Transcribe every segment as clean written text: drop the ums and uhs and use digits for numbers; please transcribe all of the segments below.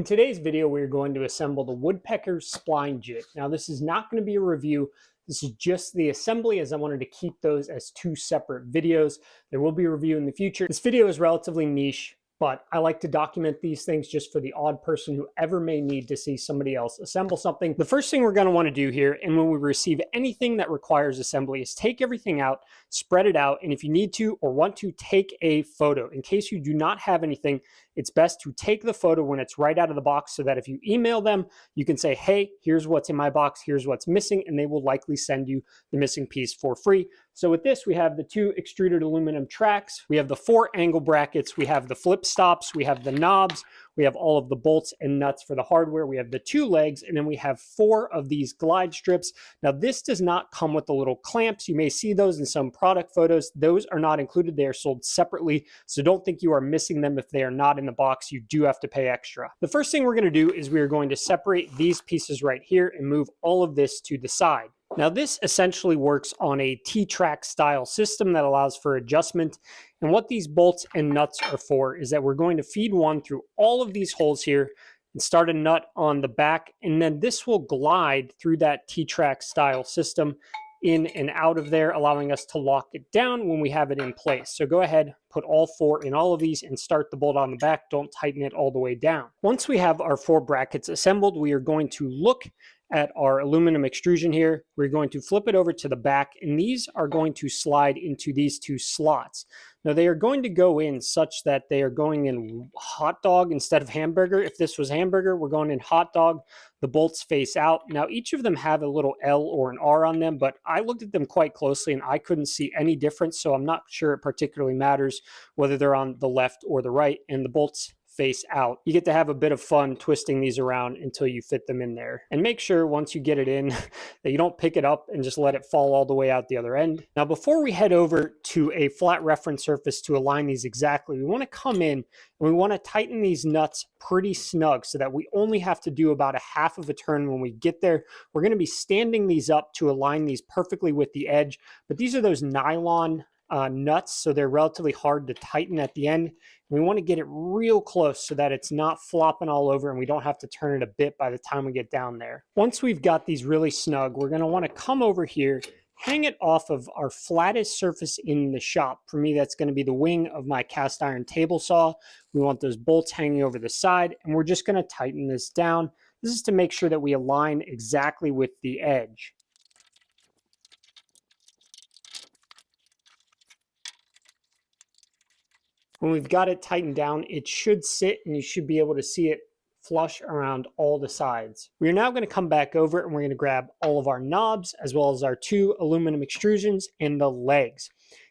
In today's video, we're going to assemble the Woodpeckers spline jig. Now, this is not going to be a review. This is just the assembly, as I wanted to keep those as two separate videos. There will be a review in the future. This video is relatively niche, but I like to document these things just for the odd person who ever may need to see somebody else assemble something. The first thing we're going to want to do here, and when we receive anything that requires assembly, is take everything out, spread it out, and if you need to or want to, take a photo. In case you do not have anything, it's best to take the photo when it's right out of the box so that if you email them, you can say, hey, here's what's in my box, here's what's missing, and they will likely send you the missing piece for free. So with this, we have the two extruded aluminum tracks, we have the 4 angle brackets, we have the flip stops, we have the knobs, we have all of the bolts and nuts for the hardware, we have the 2 legs, and then we have 4 of these glide strips. Now this does not come with the little clamps. You may see those in some product photos. Those are not included. They are sold separately, so don't think you are missing them if they are not in the box. You do have to pay extra. The first thing we're going to do is we are going to separate these pieces right here and move all of this to the side. Now this essentially works on a T-track style system that allows for adjustment. And what these bolts and nuts are for is that we're going to feed one through all of these holes here and start a nut on the back. And then this will glide through that T-track style system in and out of there, allowing us to lock it down when we have it in place. So go ahead, put all 4 in all of these and start the bolt on the back. Don't tighten it all the way down. Once we have our 4 brackets assembled, we are going to look at our aluminum extrusion here. We're going to flip it over to the back, and these are going to slide into these 2 slots. Now they are going to go in such that they are going in hot dog instead of hamburger. If this was hamburger, we're going in hot dog. The bolts face out. Now each of them have a little L or an R on them, but I looked at them quite closely and I couldn't see any difference, so I'm not sure it particularly matters whether they're on the left or the right, and the bolts face out. You get to have a bit of fun twisting these around until you fit them in there. And make sure once you get it in that you don't pick it up and just let it fall all the way out the other end. Now before we head over to a flat reference surface to align these exactly, we want to come in and we want to tighten these nuts pretty snug so that we only have to do about a half of a turn when we get there. We're going to be standing these up to align these perfectly with the edge, but these are those nylon nuts, so they're relatively hard to tighten at the end. We want to get it real close so that it's not flopping all over and we don't have to turn it a bit by the time we get down there. Once we've got these really snug, we're going to want to come over here, hang it off of our flattest surface in the shop. For me, that's going to be the wing of my cast iron table saw. We want those bolts hanging over the side, and we're just going to tighten this down. This is to make sure that we align exactly with the edge. When we've got it tightened down, it should sit and you should be able to see it flush around all the sides. We're now going to come back over and we're going to grab all of our knobs as well as our 2 aluminum extrusions and the legs.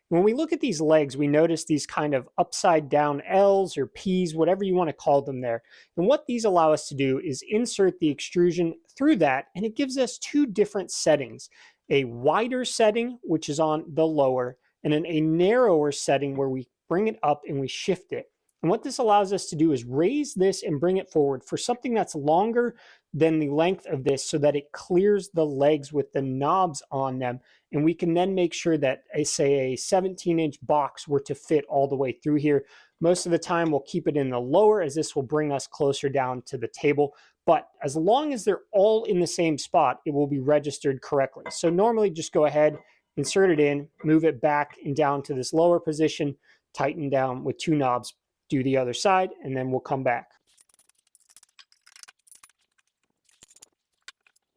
When we look at these legs, we notice these kind of upside down L's or P's, whatever you want to call them there. And what these allow us to do is insert the extrusion through that, and it gives us 2 different settings. A wider setting, which is on the lower, and then a narrower setting where we bring it up and we shift it. And what this allows us to do is raise this and bring it forward for something that's longer than the length of this so that it clears the legs with the knobs on them. And we can then make sure that, say, a 17-inch box were to fit all the way through here. Most of the time we'll keep it in the lower, as this will bring us closer down to the table. But as long as they're all in the same spot, it will be registered correctly. So normally just go ahead, insert it in, move it back and down to this lower position, tighten down with 2 knobs, do the other side, and then we'll come back.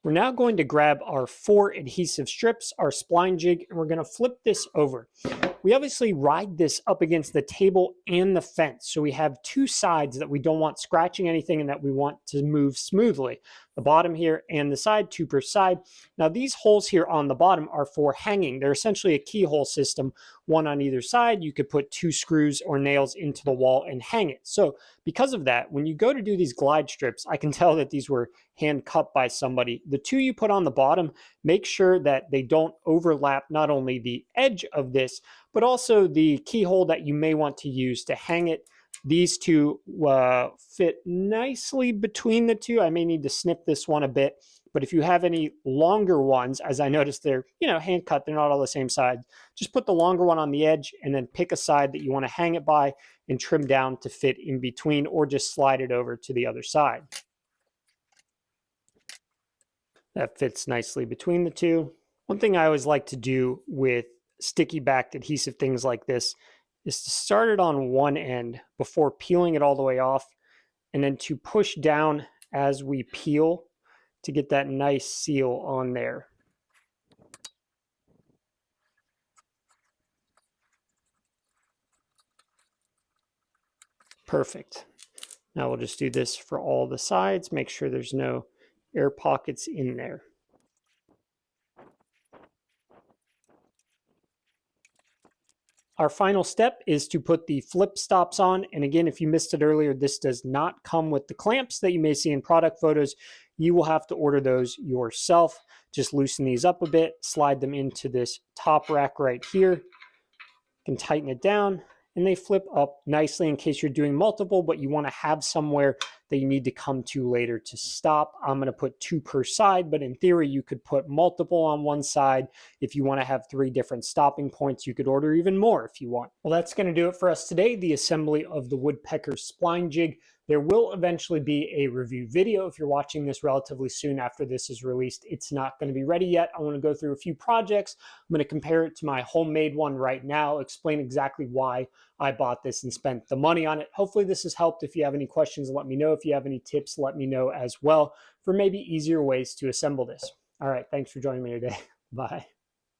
We're now going to grab our 4 adhesive strips, our spline jig, and we're going to flip this over. We obviously ride this up against the table and the fence, so we have 2 sides that we don't want scratching anything and that we want to move smoothly. The bottom here and the side, 2 per side. Now these holes here on the bottom are for hanging. They're essentially a keyhole system, 1 on either side. You could put 2 screws or nails into the wall and hang it. So because of that, when you go to do these glide strips, I can tell that these were hand cut by somebody. The 2 you put on the bottom, make sure that they don't overlap not only the edge of this, but also the keyhole that you may want to use to hang it. These two fit nicely between the two. I may need to snip this one a bit, but if you have any longer ones, as I noticed they're, hand cut, they're not all the same size, just put the longer one on the edge and then pick a side that you want to hang it by and trim down to fit in between, or just slide it over to the other side. That fits nicely between the two. One thing I always like to do with sticky backed adhesive things like this is to start it on one end before peeling it all the way off, and then to push down as we peel to get that nice seal on there. Perfect. Now we'll just do this for all the sides, make sure there's no air pockets in there. Our final step is to put the flip stops on. And again, if you missed it earlier, this does not come with the clamps that you may see in product photos. You will have to order those yourself. Just loosen these up a bit, slide them into this top rack right here. You can tighten it down, and they flip up nicely in case you're doing multiple, but you want to have somewhere that you need to come to later to stop. I'm going to put 2 per side, but in theory, you could put multiple on one side. If you want to have 3 different stopping points, you could order even more if you want. Well, that's going to do it for us today, the assembly of the Woodpeckers spline jig. There will eventually be a review video. If you're watching this relatively soon after this is released, it's not going to be ready yet. I want to go through a few projects. I'm going to compare it to my homemade one right now, explain exactly why I bought this and spent the money on it. Hopefully this has helped. If you have any questions, let me know. If you have any tips, let me know as well for maybe easier ways to assemble this. All right, thanks for joining me today. Bye.